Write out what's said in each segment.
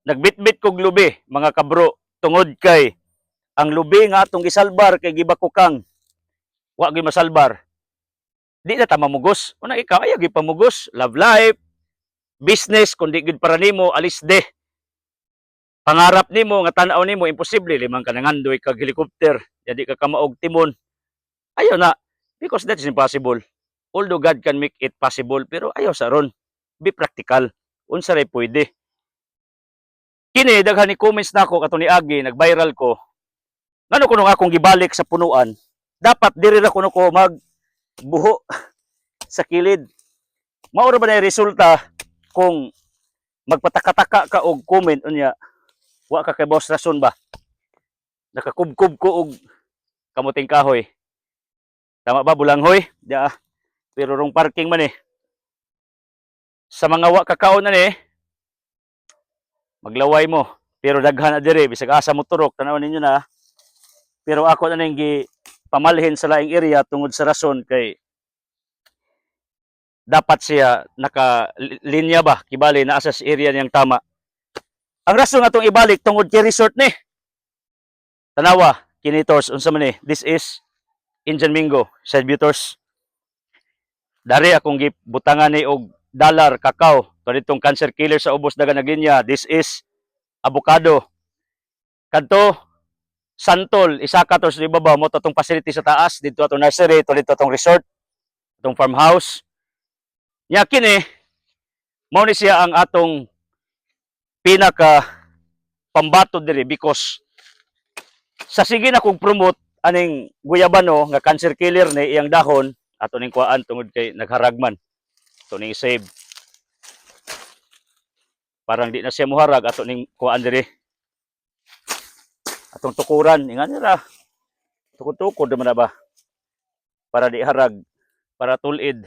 Nagbitbit kog lubi, mga kabro, tungod kay ang lubi nga atong gisalbar kay gibakukang wa gyud masalbar. Di na ta mamugos. Una ikaw ay gyud pamugos, love life, business kundi gyud para nimo alis de. Pangarap nimo nga tan-aw nimo imposible limang ka nangandoy kag helicopter, jadi ka kamaog timon. Ayaw na because that is impossible. Although God can make it possible pero ayaw sa ron. Be practical. Unsa ray pwede. Kini daghan ni comments nako kato ni Agi nag-viral ko. Ngano kuno akong gibalik sa punuan, dapat diri ra kuno ko magbuho sa kilid. Mao ra ba na resulta kung magpataka-taka ka og comment unya wa ka kay boss rason ba? Nakakubkub ko og kamuting kahoy. Tama ba bulanghoy? Dia. Pero rong parking man eh. Sa mga wa kakaon na ni maglaway mo. Pero daghan na diri bisag asa mo turok tanaw ninyo na. Pero ako na ning gi pamalhin sa laing area tungod sa rason kay dapat siya naka-linya ba kibali na sa area niyang tama. Ang rason atong ibalik tungod kay resort ni. Tanawa, kinitors unsa man ni? This is Indian Mingo, side viewers. Dari akong gibutangan ni og dollar kakao kanitong cancer killer sa ubos daga naglinya. This is avocado. Kadto santol isa ka to sa ibabaw mo tong facility sa taas dito atong nursery to dito atong resort, atong farmhouse. Nya kini mao ni siya ang atong pinaka pambato diri because sa sige na kog promote aning guyabano nga cancer killer ni iyang dahon ato ning kuan tungod kay nagharagman. Ato ning save. Parang di na siya muharag ato ning kuan diri. Atong tukuran ingan ra. Tukod-tukod man na ba? Para di harag, para tulid.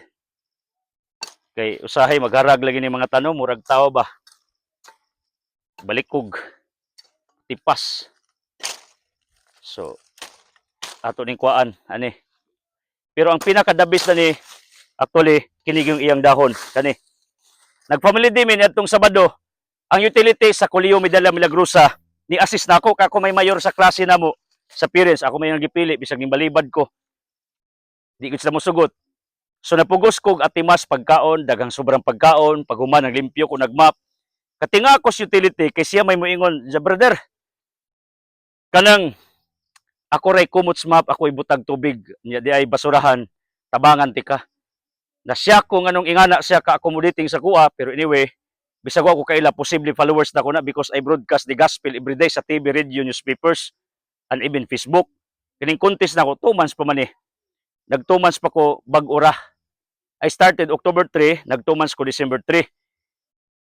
Kay usahay magharag lagi ni mga tanom murag tao ba. Balikog. Tipas. So ato ning kuan ani. Pero ang pinakadabis na ni actually kinig yung iyang dahon kani. Nag-family day min atong Sabado. Ang utility sa Colegio Medalla Milagrosa ni assist nako kako may mayor sa klase namo sa parents ako may nagipili bisag ning balibad ko. Di gud sila mosugot. So napugos kog atimas pagkaon, daghang sobrang pagkaon, paghuman naglimpyo ko nagmap. Katinga ko sa utility kay siya may moingon, "Ja brother, kanang ako ray kumuts map, ako ibutag tubig, nya di ay basurahan, tabangan ti ka." Na siya ko nganong ingana siya ka accommodating sa kuha, pero anyway, bisag ako kaila posible followers na ko na because I broadcast the gospel every day sa TV, radio, newspapers, and even Facebook. Kining contest na ko 2 months pa man eh. Nag 2 months pa ko bag-ura. I started October 3, nag 2 months ko December 3.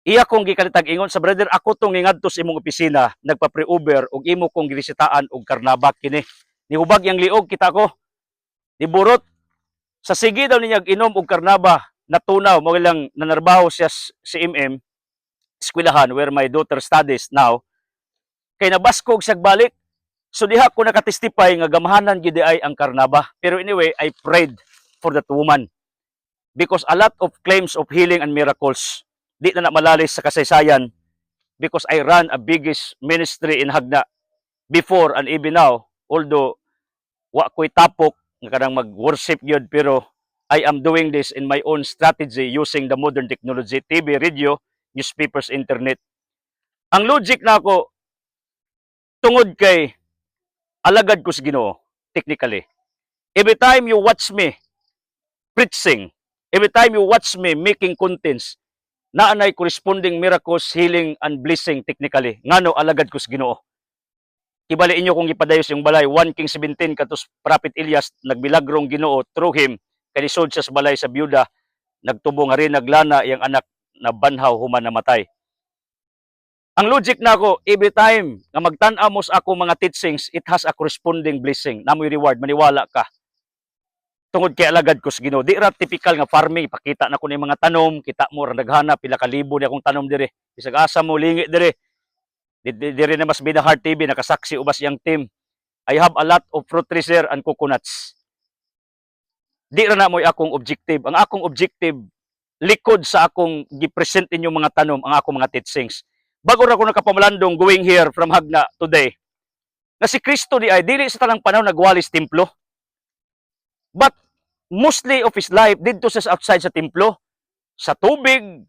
Iya kong gikalitag ingon sa brother ako tong ngadto sa imong opisina, nagpa-pre-Uber ug imo kong ginisitaan og karnabak kini. Nihubag yang liog kita ko. Niburot sa sige daw niya inom og karnaba, natunaw mo lang nanarbaho siya si MM eskwelahan where my daughter studies now. Kay nabaskog siya balik. So diha ko nakatestify nga gamhanan gyud ay ang karnaba. Pero anyway, I prayed for that woman. Because a lot of claims of healing and miracles di na malalis sa kasaysayan because I run a biggest ministry in Hagna before and even now, although wa ko'y tapok nga kanang mag-worship yun, pero I am doing this in my own strategy using the modern technology, TV, radio, newspapers, internet. Ang logic na ako, tungod kay alagad ko sa Ginoo, technically. Every time you watch me preaching, every time you watch me making contents, naanay corresponding miracles, healing, and blessing technically. Ngano alagad ko sa Ginoo. Kibali inyo kung ipadayos yung balay, 1 King 17 katos Prophet Elias, nagmilagrong Ginoo through him, kanisod siya sa balay sa byuda, nagtubo nga rin, naglana, yung anak na banhaw human namatay. Ang logic na ako, every time nga magtan-aw mo sa ako mga teachings, it has a corresponding blessing. Namoy reward, maniwala ka. Tungod kay alagad ko sa Ginoo. Di ra typical nga farming, pakita na ko ni mga tanom, kita mo ra naghanap pila ka libo ni akong tanom dire. Bisag asa mo lingi dire. Dire na mas bida Heart TV nakasaksi ubas yang team. I have a lot of fruit trees and coconuts. Di ra na mo akong objective. Ang akong objective likod sa akong gi-present inyo mga tanom, ang akong mga teachings. bago ra ko nakapamalandong going here from Hagna today, na si Kristo di ay dili sa tanang panahon nagwalis templo. But mostly of his life didto sa outside sa templo, sa tubig.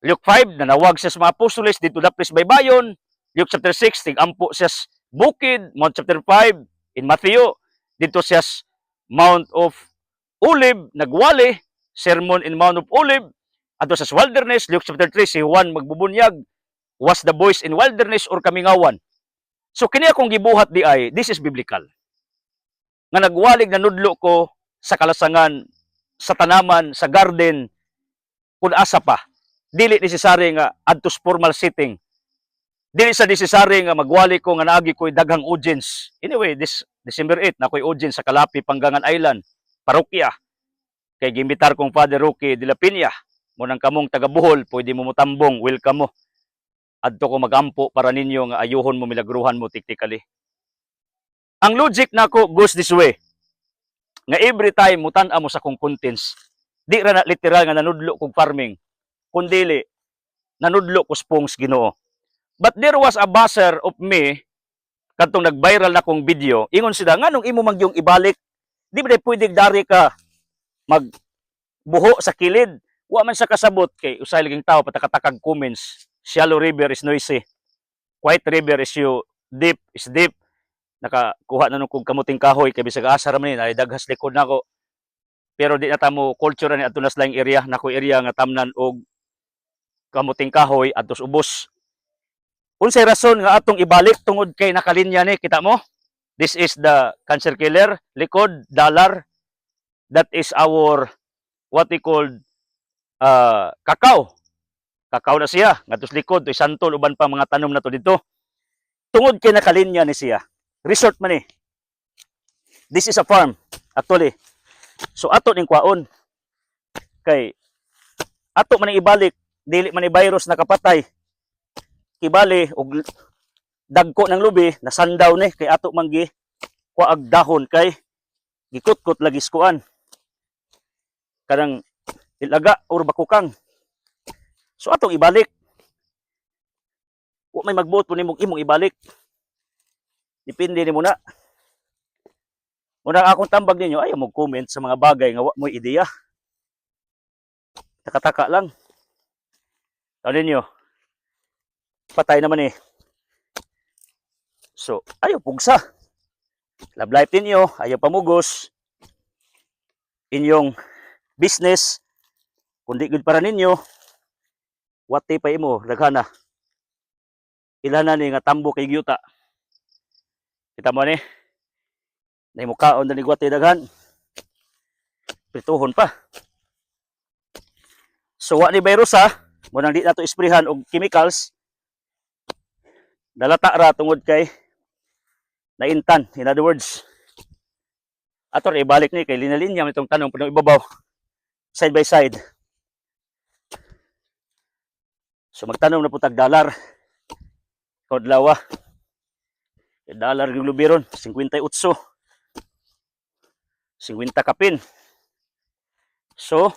Luke 5 nanawag siya sa mga apostoles dito dapis baybayon. Luke chapter 6 tigampo siya sa bukid. Mount chapter 5 in Matthew dito siya sa Mount of Olive nagwali, sermon in Mount of Olive. Ato sa wilderness, Luke chapter 3 si Juan magbubunyag, was the voice in wilderness or kamingawan. So kini akong gibuhat di ay this is biblical. Nga nagwalig na nudlo ko sa kalasangan, sa tanaman, sa garden, kun asa pa. Dili necessary nga adto sa formal setting. Dili sa necessary nga magwali ko nga naagi ko'y daghang audience. Anyway, this December 8 na ko'y audience sa Kalapi, Pangangan Island, parokya. Kay gimbitar kong Father Roque de la Piña. Munang kamong taga Bohol, pwede mo mutambong, welcome mo. Adto ko magampo para ninyo nga ayuhon mo, milagruhan mo tiktikali. Ang logic nako goes this way. Nga every time mutan mo sa kong contents, di ra na literal nga nanudlo kog farming, kundili nanudlo ko spongs Ginoo. But there was a buzzer of me kadtong nag-viral na kong video. Ingon sila nganong imo magyong ibalik? Di ba pwede dari ka magbuho sa kilid? Wa man sa kasabot kay usay laging tao patakatakag comments. Shallow river is noisy. Quiet river is deep is deep. Nakakuha na nung kong kamuting kahoy kay bisag asa ra man ni daghas likod nako. Pero di na tamo culture ni adto nas laing area nako area nga tamnan og kamuting kahoy adtos ubos. Unsay rason nga atong ibalik tungod kay nakalinya ni kita mo? This is the cancer killer, likod dollar. That is our what we call kakao. Kakao na siya, ngatos likod toy santol uban pa mga tanom na to dito. Tungod kay nakalinya ni siya. Resort man ni. This is a farm actually. So ato ning kwaon kay ato man ibalik dili man ni virus nakapatay. Kibali og dagko ng lubi nasandaw ni kay ato manggi kuag dahon kay gikutkot lagi skuan. Kanang ilaga or bakukang. So atong ibalik. Wa may magbuot po nimong imong ibalik. Depende ni mo na. Muna akong tambag ninyo, ayaw mo comment sa mga bagay nga wa mo ideya. Taka-taka lang. Taon ninyo, patay naman eh. So, ayaw pugsa. Love life ninyo, ayaw pamugos. Inyong business, kundi good para ninyo, wati pa imo, daghana. Ilan na ni nga tambo kay gyuta. Kita mo ni, na imo kaon na ligwati daghan. Prituhon pa. So, wa ni virus ha, munang di nato isprihan og chemicals. Dalata ra tungod kay naintan. In other words, ato rin ibalik ni kay linalinya itong tanong pinong ibabaw side by side. So magtanong na po tag dollar. Kodlawa. Dollar yung lubiron 58. 50 kapin. So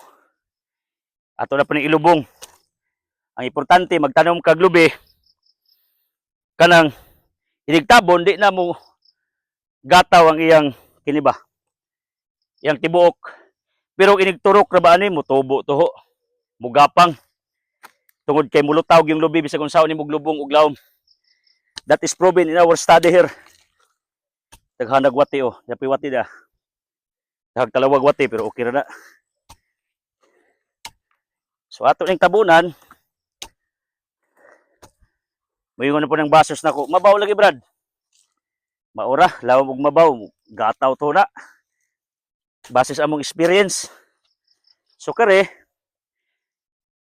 ato na po ng ilubong. Ang importante magtanong kag lubi kanang inigtabon di na mo gataw ang iyang kiniba. Iyang tibuok. Pero inigturok ra ba ani mo tubo toho. Mugapang. Tungod kay mulutaw yung lubi bisag unsaon ni muglubong og lawom. That is proven in our study here. Daghanag wati oh, dapi wati da. Daghag talawag wati pero okay ra na. So ato ning tabunan. Mayingon na po ng basos na ko. Mabaw lagi Brad. Maura, lawom og mabaw, gataw to na. Basis among experience. So kare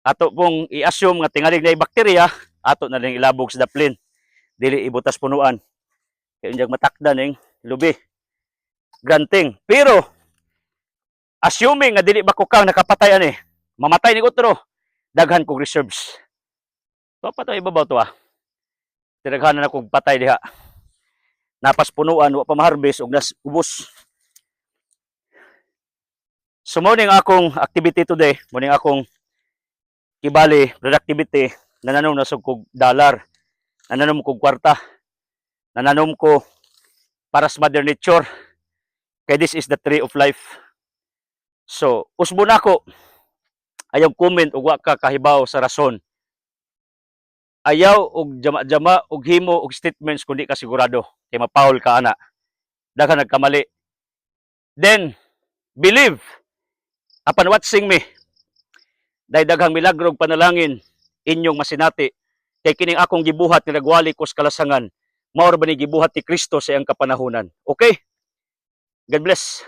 ato pong i-assume nga tingalig na bakterya, ato na lang ilabog sa daplin. Dili ibutas punuan. Kaya unyag matakda ning lubi. Granting. Pero assuming nga dili bakukang nakapatay ani, mamatay ni utro, daghan kog reserves. So patay ibabaw to ah. Tiraghanan na kog patay diha. Napas punuan, wa pa maharbis og nas ubos. So mo ning akong activity today, mo ning akong kibali productivity nananom na kog dollar, nananom kog kwarta, nananom ko para sa Mother Nature. Kay this is the tree of life. So, usbo na ko. Ayaw comment ug wa ka kahibaw sa rason. Ayaw og jama-jama og himo og statements kundi ka sigurado kay mapaul ka ana. Daghan nagkamali. Then believe upon watching me. Dahil daghang milagro ug panalangin inyong masinati kay kining akong gibuhat ni nagwali ko sa kalasangan mao ra ba ni gibuhat ni Kristo sa iyang kapanahunan. Okay? God bless.